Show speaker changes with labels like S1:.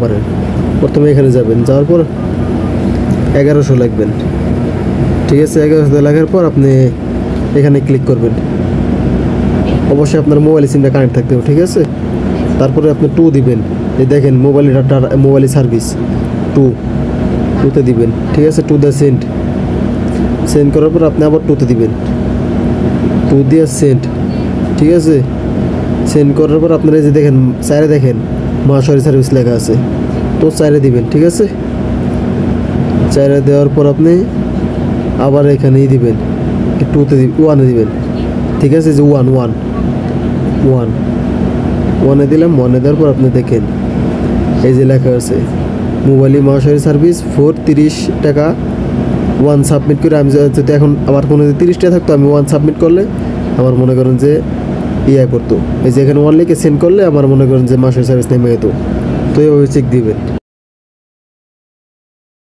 S1: পারেন। প্রথমে এখানে যাবেন, যাওয়ার পর 1100 লিখবেন। ঠিক আছে, 1100 লেখার পর আপনি এখানে ক্লিক করবেন। অবশ্যই আপনার মোবাইল সিমটা কানেক্ট থাকতে হবে। ঠিক আছে, তারপরে আপনি 2 দিবেন। এই দেখেন মোবাইল ডাটা, মোবাইল সার্ভিস 2তে দিবেন। ঠিক আছে, 2 দিয়ে সেন্ড করার পর আপনি আবার 2তে দিবেন, 2 দিয়ে সেন্ড। ঠিক আছে, সেন্ড করার পর আপনারা এই যে দেখেন চাইরে দেখেন মহাশয় সার্ভিস লেখা আছে, তো চাইরে দিবেন। ঠিক আছে, চাইরে দেওয়ার পর আপনি আবার এখানেই দিবেন, 2তে 1-এ দিবেন। ঠিক আছে, যে 1-1-1-1-এ দিলাম। 1-এ দেওয়ার পর আপনি দেখেন এই যে লেখা আছে মোবাইল মহাশয় সার্ভিস 30 টাকা 1 সাবমিট করে। আমি যদি এখন আমার ফোনে 30 টাকা থাকতো, আমি 1 সাবমিট করলে আমার মনে করেন যে ইয়া করতো, এই যে এখানে 1 লিখে সেন্ড করলে আমার মনে করেন যে মাসের সার্ভিস নেমে যেত। তো এইভাবে চেক দিবেন।